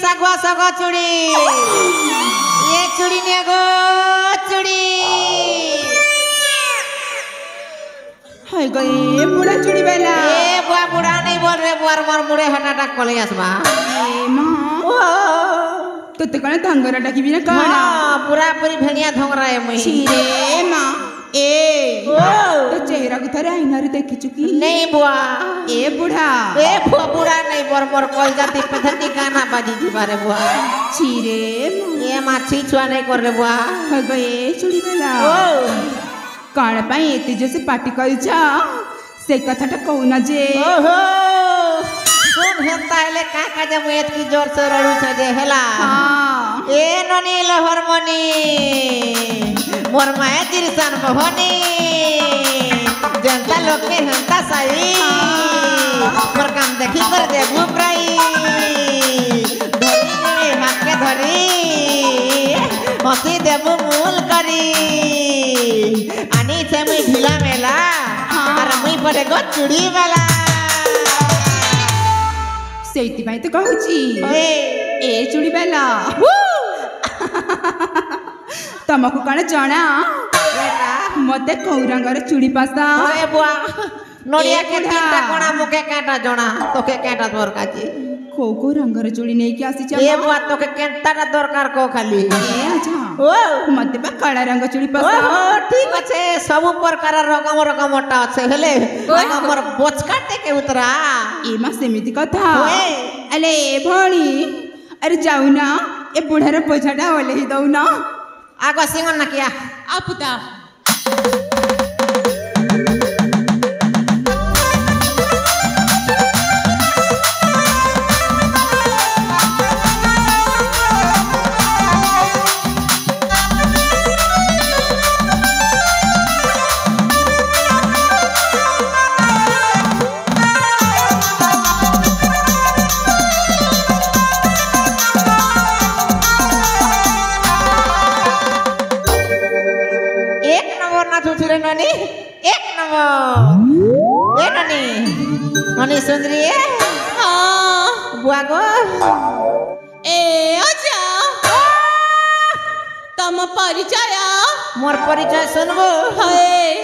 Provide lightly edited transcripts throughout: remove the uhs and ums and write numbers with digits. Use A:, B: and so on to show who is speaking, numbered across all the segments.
A: सगवा सगवा चूड़ी ये चूड़ी ने गो चूड़ी
B: हाय गए बुढ़ा चूड़ी वाला
A: ए बुआ बुढ़ा नहीं बोल रहे बुआ मोर मुड़े हटाटा कले आसबा
B: ए मां तो ते कने धंगरा डाकी बिना कहना
A: पूरा पूरी भेड़िया धंगरा है मुई
B: छिरे मां ए तो चेहरा को थारे आईना रे देख चुकी
A: नहीं बुआ
B: ए बुढ़ा
A: बुढ़ा नहीं मोर मोर कल जाती पथती गाना बाजी जी बारे बुआ
B: छिरे
A: ये माछी छुआ नहीं कर रे बुआ
B: हाय गए चूड़ी वाला काण पाई एते जैसे पार्टी कइछा से कथाटा कहूना जे
A: ओहो सुन हेता हेले का जब एत की जोर से रडू छ जे हेला
B: हां
A: ए ननी लहरमनी मोर माया तिरसन मोहनी जनता लोग के हंता सही मोर काम देखी कर दे भूपराई धरी में हाथ के धरी हसी देबू मूल करी आनी से मुई ढीला मेला और मुई पड़े गो चूड़ी वाला
B: सेती भाई तो कहूची ए चूड़ी वाला तमको कण जाना मते कौ रंगर चूड़ी पासा
A: ओए बुआ नोडिया के तीनटा कोणा मुके काटा जणा तोके काटा दरकार छी
B: को रंगर चूड़ी नहीं के आसी
A: ए बुआ तोके केनटा दरकार को खाली
B: ए अच्छा
A: ओ
B: मते बा काला रंग चूड़ी पासा
A: ओ ठीक আছে सब प्रकार रकम रकमटा আছে हेले हमर बोचकाटे के उतरा
B: ए मा सेमिति कथा अले भणी अरे जाऊ ना ए बुढ़ार पोछाटा होले ही दऊ ना
A: आगो सिंगन ना किया
B: आ पुता
A: ननी एक नंबर ए ननी ननी सुंदरी हां बुआ गो
B: ए आजा तम परिचय
A: मोर परिचय सुनबो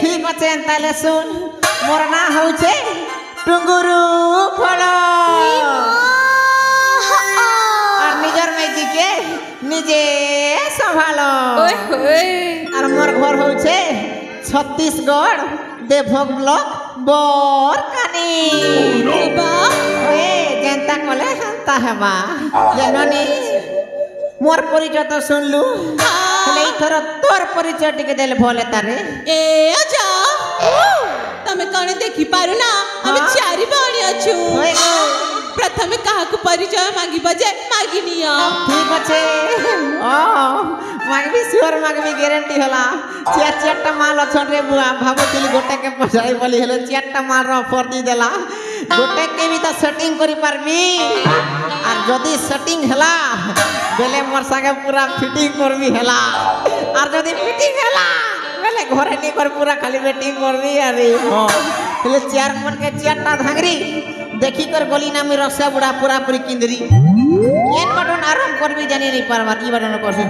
A: ठीक আছে তাহলে শুন মোর না হচ্ছে টুঙ্গুরু ফলো আর নিজের মেজিকে নিজে संभालो আর মোর ঘর হচ্ছে छत्तीसगढ़ देवभोग ब्लॉक बोरकानी जनता कले हंता हेबा जननी मोर परिचय तो सुनलु हेले इथर तोर परिचय टिके देले भले तारे
B: ए आजा तमे कने देखि पारु ना हम चारि बाणी अछु प्रथमे काहा को परिचय मांगी बजे मांगी निया
A: ठीक আছে ओ मांगबी श्योर मांगबी ग्यारंटी होला चारटा माल अछन रे बुआ भाबुतिल गोटे के पसाई बोली हेले चारटा माल रो ऑफर दी देला गोटे के भी तो सेटिंग करी पारबी और जदी सेटिंग हला बेले मोर संगे पूरा फिटिंग करबी हला और जदी फिटिंग हला बेले घरे नहीं कर पूरा खाली वेटिंग करबी अरे हां हेले चार मन के चारटा धांगरी देखी कर गोली ना में रसा बुढ़ा पूरा पूरी किंदरी केन बटन आराम करबी जानी नहीं पारबा ई बटन करसे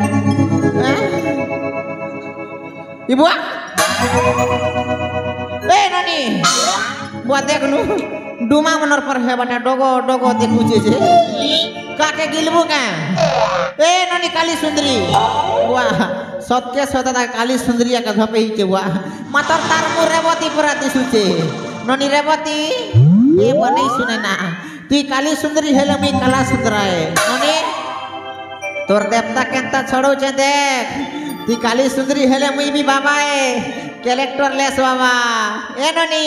A: ई बुआ ए ननी बुआ देखनु डुमा मनर पर है बटा डोगो डोगो देखु जे काके गिलबु का ए ननी काली सुंदरी बुआ सत्य सतता काली सुंदरिया का धपे ही के बुआ मातर तार मु रेवती पूरा दिसुचे ननी रेवती ये बने सुने ना तू काली सुंदरी हेले मी काला सुंदराए ननी तोर देवता केंता छोड़ो छे देख तू काली सुंदरी हेले मुई भी बाबा है कैरेक्टर लेस बाबा ए ननी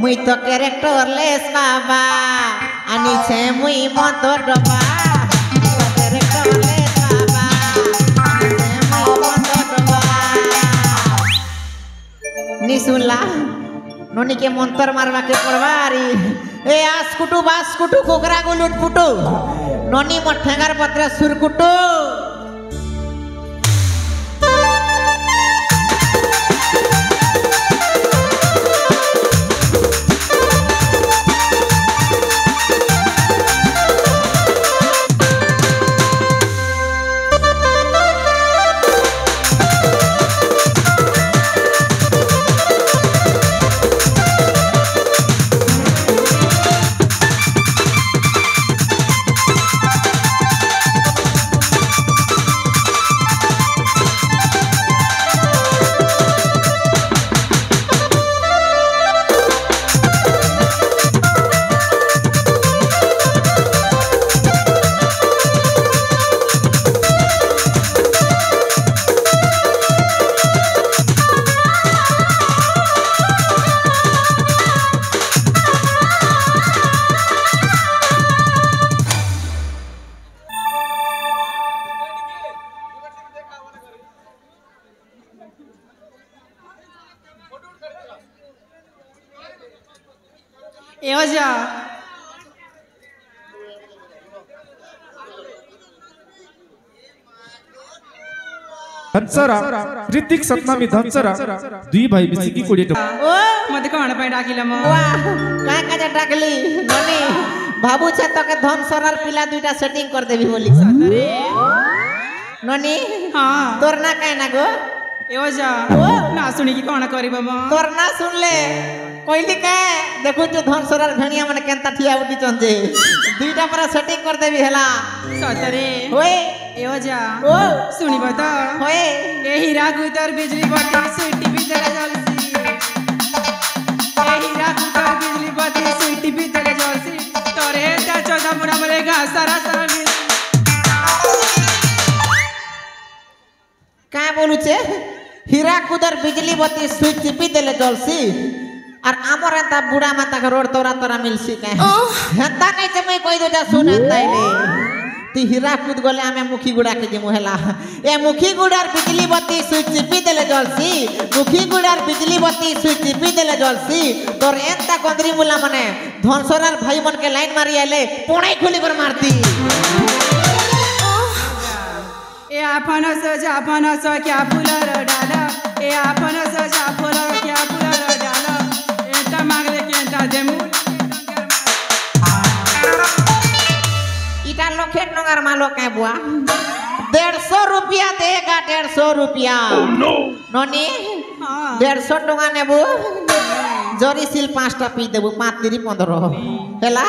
A: मुई तो कैरेक्टर लेस बाबा आनी छे मुई मतो डबा कैरेक्टर लेस बाबा आनी छे मुई मतो डबा नी सुनला ननी के मंत्र मारवा के पड़वारी ए आसकुटू बासकुटू कोकरा गुलुट फुटू ननी मठेंगार पत्र सुरकुटू
B: ए अजा
C: धनसरा ऋतिक सतनामी धनसरा दुई भाई मिसिकी कोड़े
A: ओ
B: मते कौन पे डाकिला म
A: वाह का का डाकली ननी बाबू छे तो के धन सरार पिला दुईटा सेटिंग कर देबी बोली
B: अरे
A: ननी
B: हां
A: तोर ना काहे ना गो
B: ए अजा
A: ओ
B: ना सुनी की कौन करबा म
A: तोर ना सुनले कोइली के देखु जो धन सरार भेणिया माने केनता ठिया उठी चंजे दुईटा पर सेटिंग कर देबी हला
B: सतरे
A: होए
B: ए अजा
A: ओ
B: सुनिबा त
A: होए
B: ए हीरा गुदर बिजली बत्ती सिटी भीतर जलसी ए हीरा गुदर बिजली बत्ती सिटी भीतर जलसी तोरे ता चौदा मुड़ा मरेगा सारा सारा
A: का बोलू छे हीरा कुदर बिजली बत्ती स्विच टिपी देले जलसी और आमर एंता बुढ़ा माता के रोड तोरा तोरा मिलसी का हेंता नहीं ते मैं कोई दो जा सुन हेंता इले ती हीरा कूद गले आमे मुखी गुड़ा के जे मुहेला ए मुखी गुड़ार बिजली बत्ती स्विच टिपी देले जलसी मुखी गुड़ार बिजली बत्ती स्विच टिपी देले जलसी तोर एंता कंदरी मुला मने धनसरार भाई मन के लाइन मारी आले पोणे खुली पर मारती
B: ए आपन सजा क्या फुलर डाला ए आपन सजा फुलर क्या फुलर डाला एंता मांगले केंता देमु
A: इटा लोखेट नगर मालो के बुआ 150 रुपया देगा 150 रुपया ननी
B: हां
A: 150 टका नेबू जरी सिल 5टा पी देबू 5 3 15 हेला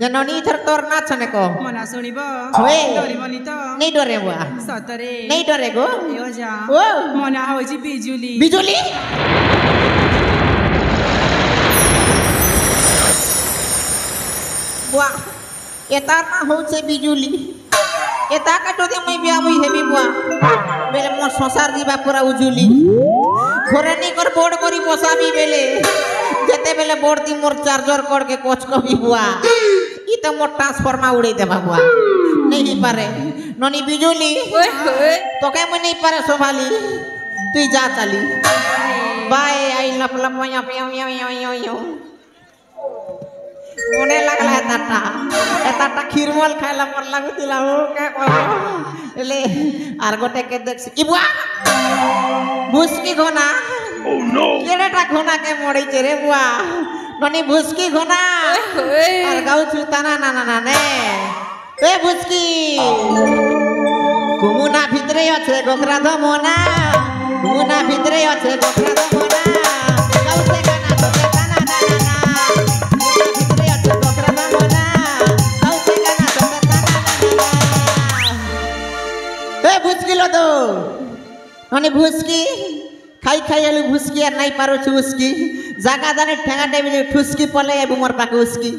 A: जे ननी इधर तोर ना छने को
B: मना सुनिबो
A: होए
B: डरी मनी त
A: नहीं डरे बुआ
B: सतरे
A: नहीं डरे गो
B: यो जा
A: ओ
B: मना होजी बिजुली
A: बिजुली बुआ एता ना हो छे बिजुली एता का तो दे मैं बिया होई हेबी बुआ बेले मोर संसार दिबा पूरा उजुली घोरनी कर बोर्ड करी बसाबी बेले जेते बेले बोर्ड दी मोर चार्जर कर के कोच कबी बुआ ई तो मोर ट्रांसफार्मर उड़े देबा बुआ नहीं पारे ननी बिजुली तो के मैं नहीं पारे सोभाली तू जा चली बाय आई लप लप यो मोने लागला एताटा खीरमल खाइला पर लागु दिला हो का कहबो ले आर गोटे के देख ई बुआ भुसकी घोना ओ नो केडेटा घोना के मोड़ी छे रे बुआ ननी भुसकी घोना आर गाउ छुताना ना ना ना ने ए भुसकी कुमुना भितरे আছে গোখরা ধমনা কুमुना भितरे আছে গোখরা ধমনা গাউ से गाना तो ताना ना ना ना कुमुना भितरे আছে গোখরা ধমনা গাউ से गाना तो ताना ना ना ए भुसकी लो दो ननी भुसकी खाई खाई आलू भुसकी আর নাই পারো চুসকি জাগা দানে ঠেঙ্গা টেবিলে ঠুসকি পলে এবু মোর পাকে উসকি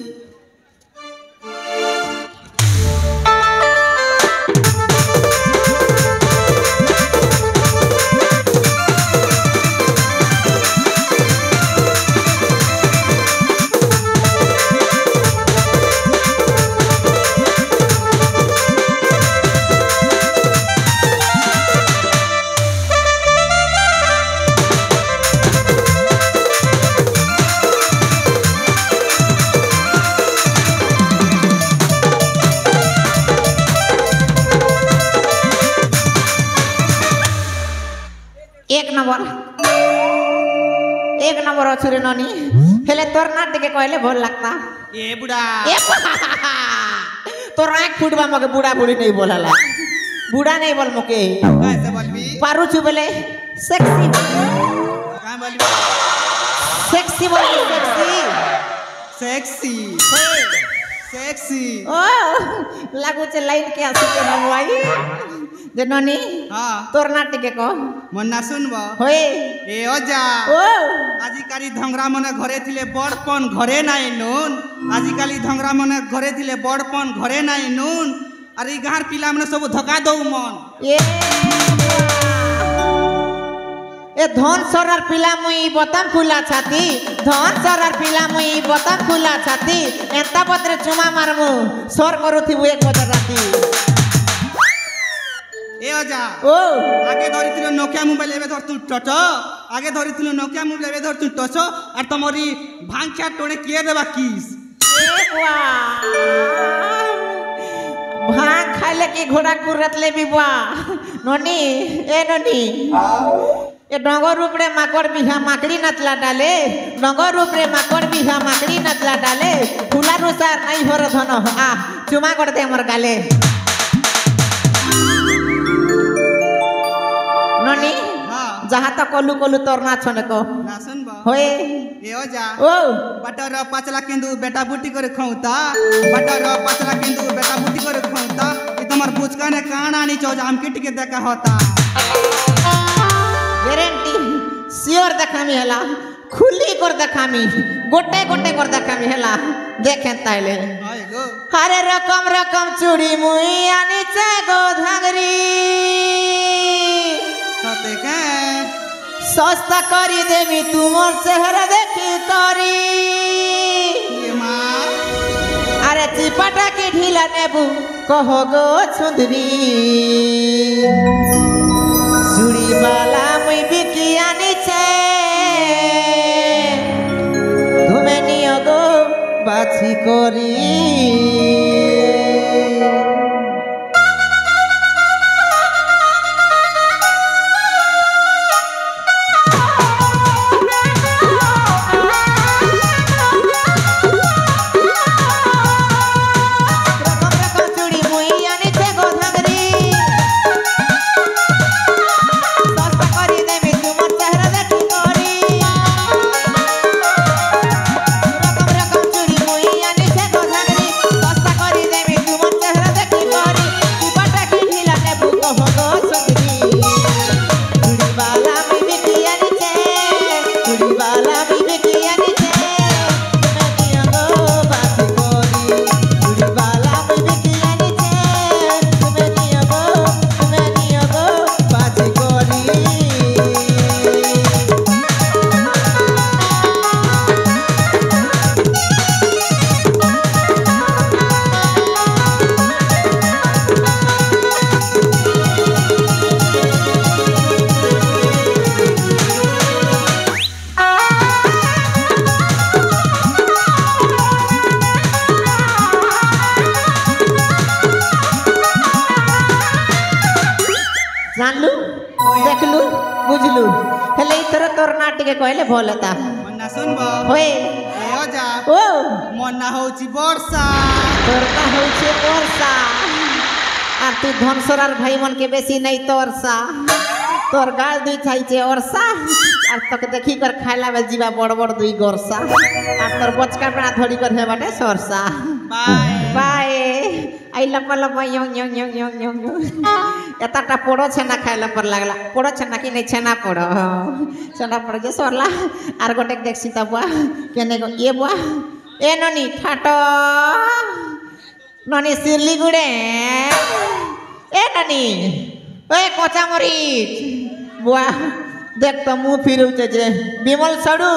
A: एक नंबर अच्छे रे ननी हेले तोर ना टिके कहले भल लगता
B: ए बुढ़ा
A: तोर आँख फुटबा मके बुढ़ा बुढ़ी नहीं बोलला बुढ़ा नहीं बोल मके
B: कैसे बोलबी
A: पारू छु बोले सेक्सी
B: का बोलबी
A: सेक्सी बोले
B: सेक्सी सेक्सी
A: ओ लागू छे लाइन के आसी के नमवाई जे ननी
B: हां
A: तोर ना टिके को
B: मन्ना सुनबो
A: होए
B: ए ओजा
A: ओ
B: आजिकाली धंगरा मने घरे थिले बड़पन घरे नाइ नून आजिकाली धंगरा मने घरे थिले बड़पन घरे नाइ नून अरे गार पिला मने सब धका दउ मन
A: ए धन सरार पिला मुई बतम खुला छाती धन सरार पिला मुई बतम खुला छाती एंता पत्रे चुमा मारमु सर करूथिबु 1 बजे राती
B: ए ओजा
A: ओ
B: आगे धरिथिल नोकिया मोबाइल एबे धर तू टटो आगे धरिथिल नोकिया मोबाइल एबे धर तू टचो और तमरी भांग क्या टोने किए देबा किस
A: भांग खाइले की घोड़ा कुरत ले भी बुआ नोनी ए नोनी ए डंगर रूप रे माकड़ बिहा माकड़ी नचला डाले डंगर रूप रे माकड़ बिहा माकड़ी नचला डाले फुलानुसार नहीं हो रे धन आ चुमा कर दे हमर गाले नोनी जहाँ तक कलू कलू तोर नाच को
B: ना सुनबो
A: होए
B: ए ओ जा
A: ओ
B: बटर पाचला केंदू बेटा बुटी करे खौता बटर पाचला केंदू बेटा बुटी करे खौता ई तमर बुचका ने काना नी चौ जाम के टिके देखा होता
A: गारंटी सियोर देखामी हला खुली कर देखामी गोटे गोटे कर देखामी हला देखें ताइले
B: हाय गो
A: हरे रकम रकम चूड़ी मुइया नीचे गोधंगरी
B: सते के
A: सस्ता करी देवी तुमर चेहरा देखी करी
B: ये मां
A: अरे चिपटा के ढीला नेबू कहो गो सुंदरी चूड़ी वाला मुई बिकिया नीचे तुम्हें नियो गो बाछी करी जानलू देखलू बुझलू हेले इतर तोर नाटिके कहले भलता
B: मन्ना सुनबो
A: होए
B: ए ओ जा
A: ओ
B: मन्ना होची वर्षा
A: तोर का होई छे वर्षा आ तू धनसरार भाई मन के बेसी नहीं तोरसा तोर गाल दुई छाई छे वर्षा आ तक देखी कर खाइला बे जीवा बड़ बड़ दुई गोरसा आ तोर बचका बना धड़ी कर हे बाटे सरसा
B: बाय
A: बाय आई लप लप यंग यंग यंग यंग यंग एतटा पोड़ो छेना खाइला पर लागला पोड़ो छेना कि नहीं छेना पोड़ो छेना पोड़ो जे सरला आर गोटे देखसी त बुआ केने गो ये बुआ ए ननी ठाटो ननी सिरली गुड़े ए ननी ए कोचा मरीच बुआ देख तो मुंह फिरू जे बिमल सड़ू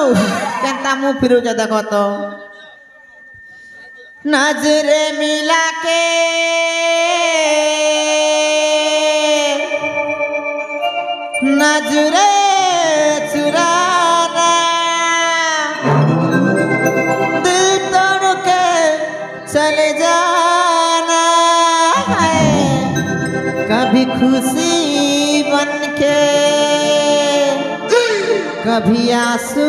A: केनता मुंह फिरू जे देखो तो नजरे मिला के नजरे चुराना दिल तोड़ के चले जाना है कभी खुशी बन के कभी आंसू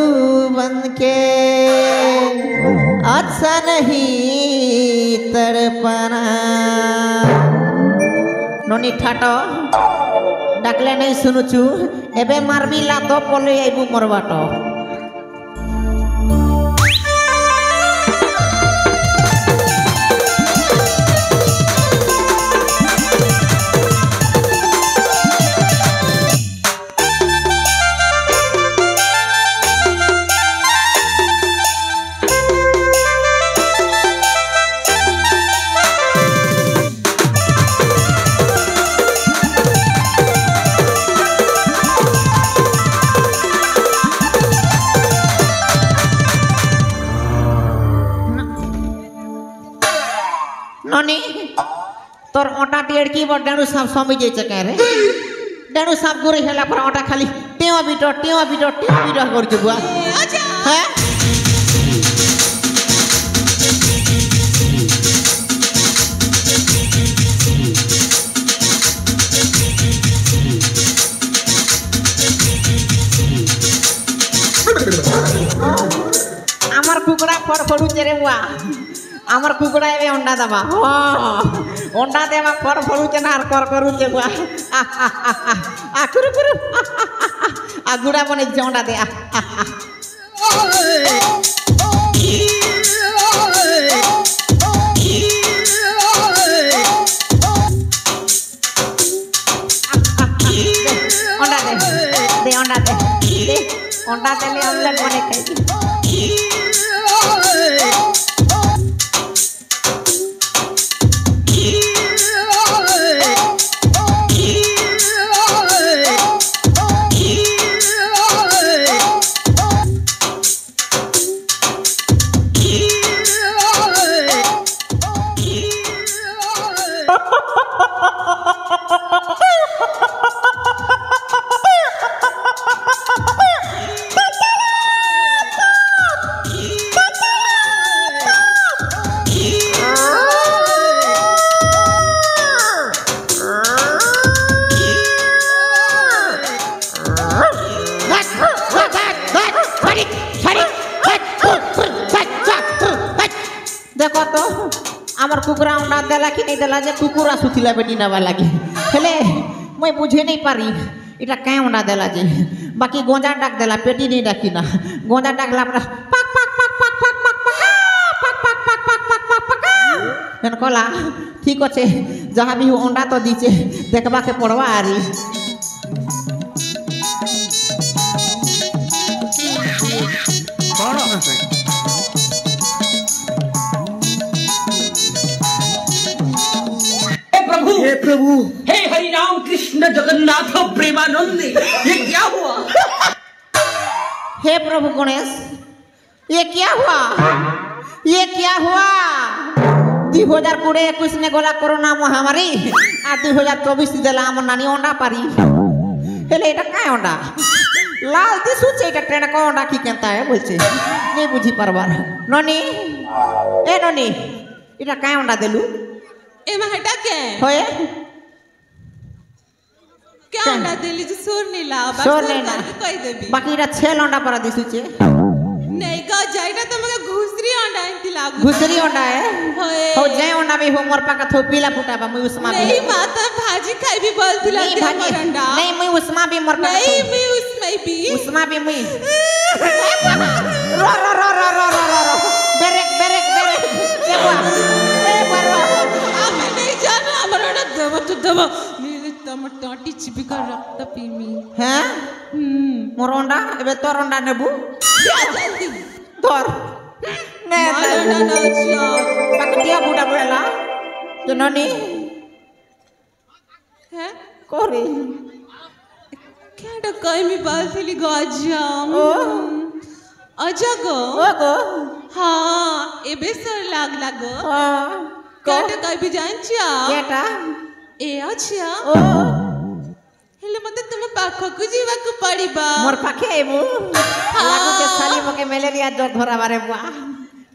A: बन के अच्छा नहीं तड़पना ननी ठाटो डाकले नहीं सुनुचु एबे मारबी लातो पले आइबू मरबाटो ननी तोर ओटा टेड़की बड़ डेणु साहब समझ जाइए कह रे डेणु साहब गोरे हेला पर ओटा खाली टेवा बिटो कर बुआ हैं ଫଡୁଛେ ରେ ବୁଆ আমার কুকুরা এবে অন্ডা দেবা অন্ডা দেবা ফর ফড়ুছে না আর কর করুছে বুয়া কুরু কুরু গুড়া বনেছে অন্ডা দে অন্ডা দে দে অন্ডা দে দে অন্ডা দিলে অমলেট বনে খাইছি देखो तो आमर कुकुरा अंडा देला कि नहीं देला जे कुकुरा सुथिला बेटी नवा लागे हेले मैं बुझे नहीं पारी इटा काय अंडा देला जे बाकी गोंजा डाक देला पेटी नहीं डाकी ना गोंजा डाकला पर पक पक पक पक पक पक पक पक पक पक पक पक पक एन कोला ठीक আছে जहां भी अंडा तो दीचे देखबा के पड़वा आरी
C: कौन है
D: हे प्रभु हे हरि राम कृष्ण जगन्नाथ प्रेमानंद ये क्या हुआ
A: हे प्रभु गणेश ये क्या हुआ ये क्या हुआ 2021 ने गोला कोरोना महामारी आ 2024 देला आम नानी अंडा पारी हेले এটা काय अंडा लाल दिसुचे এটা ট্রেন কো अंडा কি কেনতা है বলছে नहीं बुझी परबार ननी ए ननी এটা काय अंडा देलु
B: ए महटा के
A: होए
B: क्या अंडा दिली जो सोर नीला बस
A: सोर
B: सोर
A: नीला।
B: करके कोई देबी
A: बाकी এটা छेल अंडा परा दिसुचे
B: नहीं का जाइना तो मगे घुसरी अंडा इंती लागू
A: घुसरी अंडा है
B: होए
A: हो जाय अंडा भी हो मोर पाका थो पीला फुटा बा मुई उसमा भी
B: नहीं माता भाजी खाई भी बोल दिला
A: नहीं
B: दे
A: भाजी
B: मोर अंडा
A: नहीं मुई उसमा भी मोर पाका
B: नहीं मैं उसमें भी
A: उसमा भी मुई रो रो रो रो रो रो रो बेरेक बेरेक बेरेक ए बुआ ए बुआ
B: अब मैं नहीं जाना हमारा ना दवा तो दवा मेरे टमाटर चिपी कर रखता पीमी
A: हैं मोर अंडा एबे तोर अंडा नेबू
B: क्या जल्दी
A: तोर ने
B: ना ना जा
A: पाकटिया बुडा बोला तो ननी
B: है
A: कोरी
B: क्या डकाई में बाल थी गाजा
A: ओ
B: अजा गो
A: ओ गो
B: हाँ ए बेसर लाग लागो
A: ओ
B: क्या डकाई भी जान चिया
A: केटा
B: ए अच्छा
A: ओ
B: हेले मते तुम पाखो को जीवा को पड़ीबा
A: मोर पाखे आइबू लागो के साली मके मलेरिया जो धरा बारे बुआ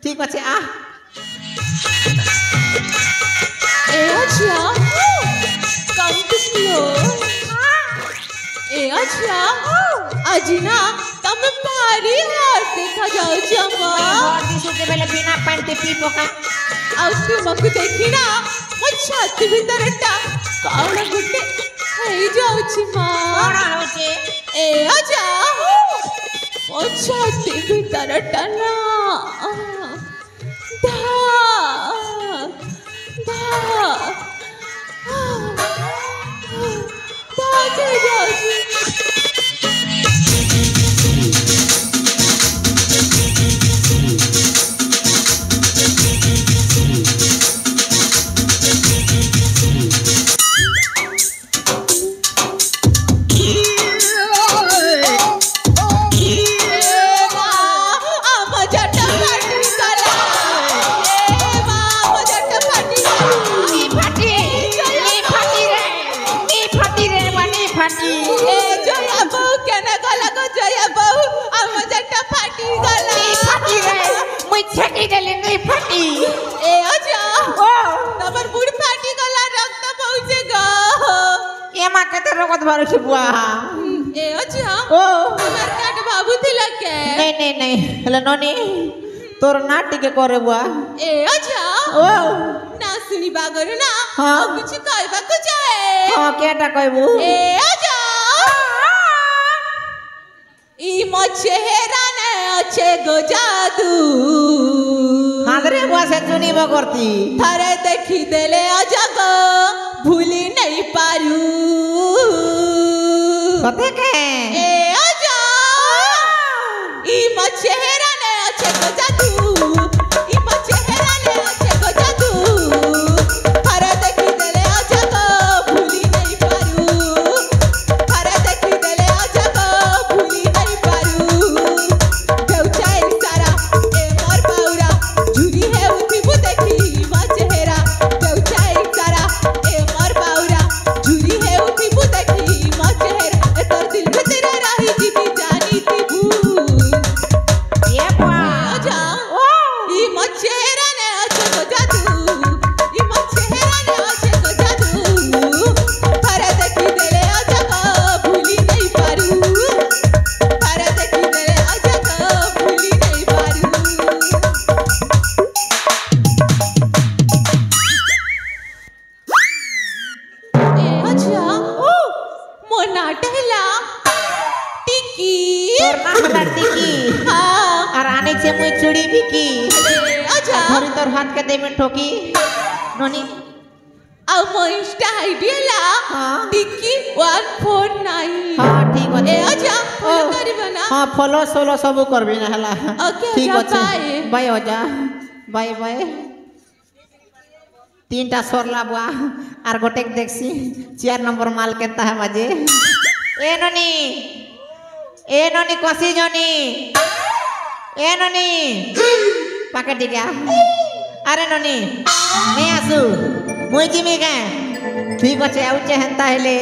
A: ठीक আছে आ
B: ए अच्छा कम किसलो ए अच्छा अजिना तम भारी हार देखा जाओ जमा
A: और दिसु के बेले बिना पैंट पी पोका
B: ଆଉ ତୁମକୁ ଦେଖିନା ମୋ ଛାତି ଭିତରଟା କଣ ଗୋଟେ ହେଇଯାଉଛି ମା
A: କଣ ହଉଛି
B: ଏ ଆଜା ମୋ ଛାତି ଭିତରଟା ନା ଧା ଧା ଧା ହେଇଯାଉଛି
A: नहीं नहीं नहीं हेलो ननी तोर ना टिके करे बुआ
B: ए अच्छा
A: ओ
B: ना सुनी बागर ना
A: हाँ।
B: कुछ कहबा को चाहे
A: हां केटा कहबू
B: ए अच्छा ई मो चेहरा ने अच्छे गो जादू
A: हादरे बुआ से चुनी करती
B: थारे देखी देले अजग भूली नहीं पारू
A: कते के
B: ए अच्छा ई मो चेहरा ने अच्छे गो जादू ई मो चेहरा ने अच्छे गो जादू थारे देखी देले अजग भूली नहीं पारू थारे देखी देले अजग भूली नहीं पारू देउचाई सारा ए मोर बाउरा झुरी है उठी बु देखी मो चेहरा देउचाई सारा ए मोर बाउरा झुरी है उठी बु देखी मो चेहरा ए तोर दिल भीतर रही जीती जानी थी भूल
A: ये बुआ
B: आजा ई मो चेहरा ने अच्छे को जादू ई मो चेहरा ने अच्छे को जादू थारे देखी देले अजग भूली नहीं पारू थारे देखी देले अजग भूली नहीं पारू ए अच्छा मो नाटला टिकी
A: तोर ना हला टिकी
B: हाँ
A: और आने से मुई चूड़ी बिकी
B: ए अच्छा
A: धरी तोर हाथ के दे में ठोकी नोनी
B: ଆଉ ମୋ ଇନଷ୍ଟା ଆଇଡି ହେଲା
A: हाँ।
B: ଟିକି 149
A: हां ठीक
B: ए
A: ଅଛି
B: अच्छा ଫଲୋ କରିବ ନା
A: हां फॉलो सोलो सब करबी ना हला
B: ओके,
A: ठीक
B: जा,
A: अछि
B: बाय।
A: बाय हो जा बाय बाय तीनटा सरला बुआ आर गोटे के देखसी 4 नंबर माल केता है बाजे ए ननी कसी जनी ए ननी पाके दिगा अरे ननी मैं आसु मुई जिमी के ठीक अछि आउचे हेंता हेले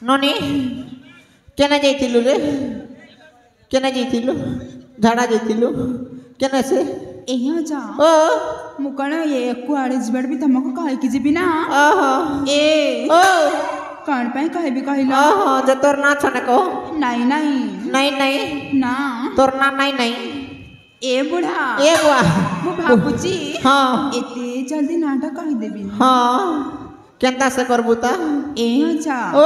A: ननी केना जाइथिलु रे केना जाइथिलु झाड़ा जाइथिलु केना से
B: एहा जा
A: ओ
B: मु कण ये कुआड़े जिबड़ भी तमको कहे कि जिबी ना
A: आहा
B: ए
A: ओ
B: कण पे कहे भी कहिला
A: आहा जे तोर ना छने को
B: नहीं नहीं
A: नहीं नहीं
B: ना
A: तोर ना नहीं नहीं
B: ए बुढ़ा
A: ए बुआ
B: मु भाबुची
A: हां
B: एते जल्दी नाटक कहि देबी
A: हां केंता से करबू ता
B: ए अच्छा
A: ओ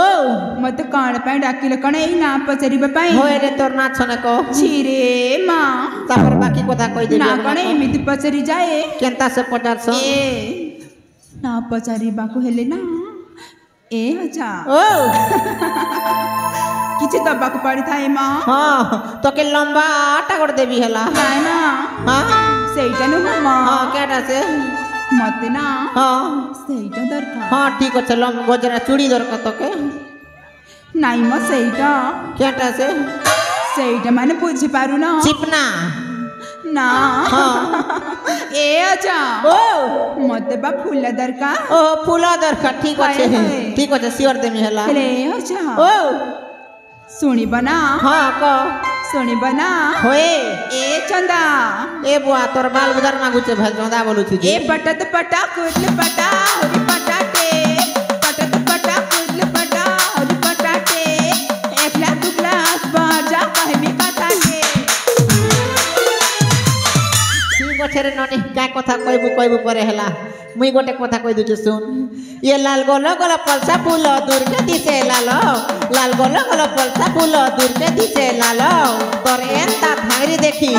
B: मत कान पे डाकिल कण ए ना पचरी बपाई
A: होय रे तोर ना छने को
B: छिरे मां
A: तापर बाकी কথা কই দেবি
B: ना कण एमिति पचरी जाए
A: केंता से 50
B: ए ना पचरी बाको हेले ना ए अच्छा
A: ओ
B: किछि दबाक पड़ी थाए मां
A: हां तो के लंबा आटा कर देबी हला
B: ना ना
A: हां
B: सेइटा न मां
A: हां केटा से
B: मते ना
A: हां
B: सेइटा दरकार
A: हां ठीक আছে লম গজরা চুড়ি দরকার তোকে
B: নাই ম সেইটা
A: কেটা से
B: সেইটা মানে বুঝি পারু না
A: চিপনা
B: ନା ଏ ଅଜା
A: ଓ
B: ମତେ ବା ଫୁଲ ଦରକାର
A: ଓ ଫୁଲ ଦରକାର ଠିକ ଅଛି
B: ହାଏ, ହାଏ।
A: ଠିକ ଅଛି ସିଓର ଦେମି ହେଲା
B: ହେଲେ ଅଜା
A: ଓ
B: ଶୁଣିବ ନା
A: ହଁ କ
B: ଶୁଣିବ ନା
A: ହୋଏ
B: ଏ ଚନ୍ଦା
A: ଏ ବୁଆ ତୋର ବାଲ ବୁଦାର ମାଗୁଛେ ଭାଇ ଚନ୍ଦା ବୋଲୁଛୁ
B: ए पटत पटा कुदल पटा हरी पटाटे पटत पटा कुदल पटा हरी पटाटे एकला दुगला बाजा कहमी कथाटे
A: ठीक আছে রে ননি কা কথা কইবু পরে হেলা মুই গোটে কথা কই দুছু শুন ये लाल गोलो गोलो पलसा फूल दूर के दिसे लालो लाल गोलो गोलो पलसा फूल दूर के दिसे लालो तोर एंता धांगरी देखी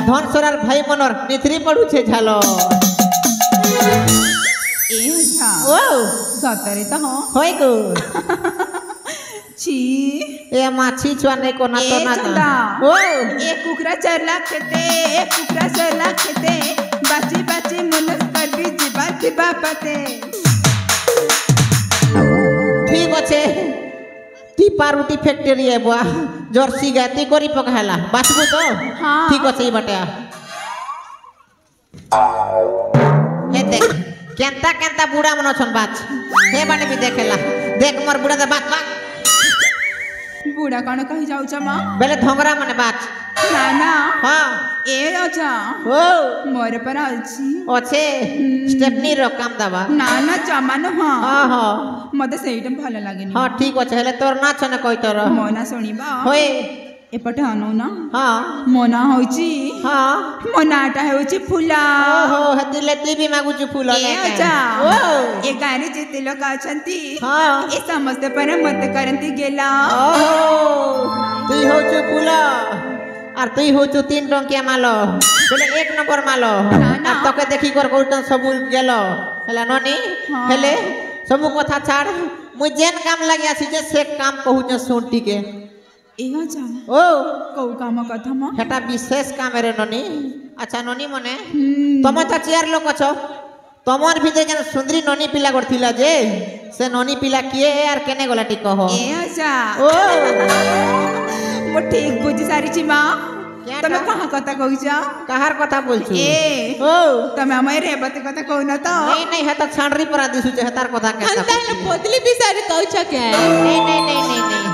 A: धन सोरार भाई मनर निथरी पडुछे झालो
B: ए अच्छा
A: ओ
B: सतरे तो हो
A: होय गो
B: छी
A: ए माछी छुआ नहीं को ना तो
B: ए
A: ना
B: चंदा
A: ओ
B: ए कुकरा चरला खेते ए कुकरा चरला खेते बाची बाची मनस कर भी जीवा जीवा पते
A: ठीक আছে ती पारुटी फैक्ट्री है बुआ जर्सी गाती करी पकाला बाचबू तो
B: हाँ।
A: ठीक আছে এই বাটা हे देख केंता केंता बुढ़ा मन छन बाच हे बाटे भी देखेला देख मोर बुढ़ा दे बात बात
B: बुढ़ा कौन कही जाऊ चमा
A: बेले धोंगरा मने बाच
B: ना ना
A: हां
B: ए अच्छा
A: ओ
B: मोर पर आछि
A: ओछे स्टेपनी रो काम दबा
B: ना ना जमान हाँ
A: हां हां
B: मते ସେଇଟା ଭଲ ଲାଗେନି
A: हां ठीक আছে হেলে তোর না ছনে কই তোর
B: ମୋ ନା ଶୁଣିବା
A: होए
B: ଏପଟେ ଅନଉ ନା
A: हां
B: ମୋ ନା ହଉଛି
A: हां
B: ମୋ ନାଟା ହେଉଛି ଫୁଲା
A: ओहो हतिले ती भी मागुछु फूल
B: ଏ ଅଜା
A: ओ
B: ଏ ଗାଁରେ ଯେତେ ଲୋକ ଅଛନ୍ତି
A: हां
B: ଏ ସମସ୍ତେ ପରେ ମତେ କରନ୍ତି ଗେଲା
A: ओहो तुई होचु फूल और तुई होचु 3 टंकिया मालो बोले 1 नंबर मालो
B: ना, ना।
A: और तके देखी कर कोटन सब गेलो हला ननी
B: हाँ।
A: हेले सब कथा छाड़ मुई जेन काम लागि आसी जे से काम कहू जे सुनटी के
B: ଏ ଅଜା
A: ओ
B: କୋଉ କାମ କଥା ମ
A: हेटा विशेष काम रे ननी अच्छा ननी मने तमे त चियार लोक छ तमर भीतर जन सुंदरी ननी पिला करथिला जे से ननी पिला किए यार केने गला टिक हो
B: ଏ ଅଜା
A: ओ
B: ମୁଁ ଠିକ ବୁଝି ସାରିଛି ମା
A: क्या
B: ତମେ
A: कहा?
B: କାହା କଥା କହୁଛ
A: कहार कथा बोलछु
B: ଏ
A: ओ
B: ତମେ ଆମ ଏ ରେବତୀ କଥା କହୁନ ତ
A: नहीं नहीं है तो छांडरी पर दिसु जे तार कथा के
B: ହନ୍ତାଳ ପୋତଲି ବିଷୟରେ କହୁଛ କେ
A: नहीं नहीं नहीं नहीं नहीं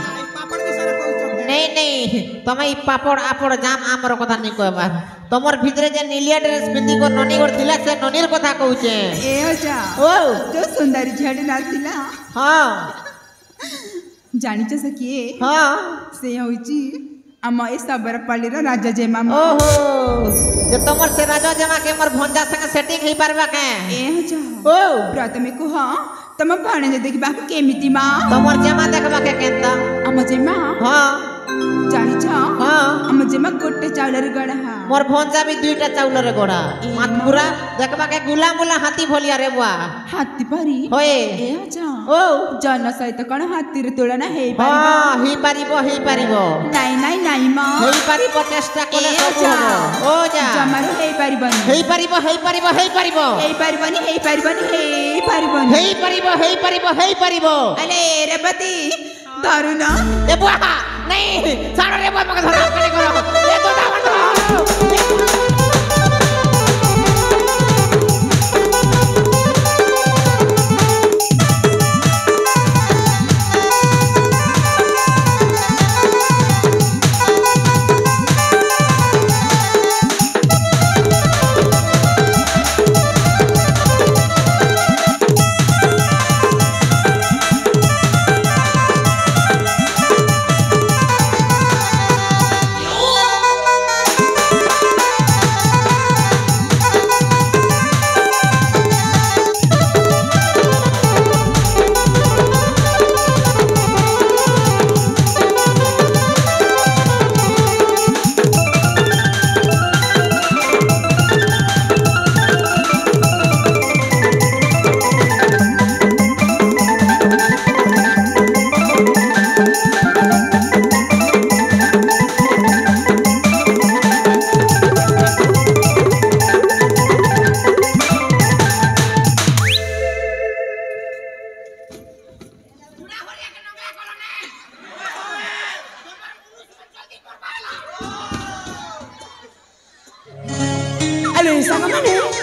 A: नहीं नहीं तमे ई पापड़ आपड़ जाम आमर कथा नहीं कहबा तमर भीतरे जे नीलिया ड्रेस पिंदी को ननी गोर थिला से ननीर कथा कहूचे
B: ଏ ଅଜା
A: ओ
B: ଯୋଉ ସୁନ୍ଦରୀ ଝିଅଟି ନାଥିଲା
A: हां
B: ଜାଣିଛ ସେ କିଏ
A: हां
B: ସେ ହଉଛି ଆମ ଏ ସବରପାଲିର ରାଜା ଜେମା
A: ओहो जे तमर से राजा जमा के हमर भंजा संग सेटिंग हेई परबा के
B: ଏ ଅଜା
A: ओ
B: ପ୍ରଥମେ କୁହ ତମ ଭଣଜା ଦେଖିବାକୁ କେମିତି ମା
A: तमर जमा देखबा के केंता
B: ଆମ ଜେମା
A: हां
B: ଜାଣିଛ
A: हां
B: ଆମ ଜେମା ଗୋଟେ ଚାଉଳରେ ଗଢ଼ା
A: मोर भंजा भी दुईटा चाउल रे गोड़ा मात पूरा देखबा के गुला मुला हाथी भलिया रे बुआ
B: ହାତୀ ପରି
A: होए
B: ଏ ଅଜା
A: ओ
B: ଜନ ସହିତ କଣ ହାତୀର ତୁଳନା ହେଇପାରିବ
A: हां ही पारिबो
B: ନାଇଁ ନାଇଁ ନାଇଁ ମା
A: हेई पारिबो चेष्टा कोले
B: ए
A: सब
B: जा।
A: हो ओ जा
B: ଜମାରୁ ହେଇପାରିବନି
A: हेई पारिबो
B: ହେଇପାରିବନି
A: हेई पारिबो
B: अरे रेवती धरुन
A: ए बुआ नहीं सारो रे बुआ मके धरा कने करो ए तो दावन
B: ଖାଲି ସାଙ୍ଗମାନେ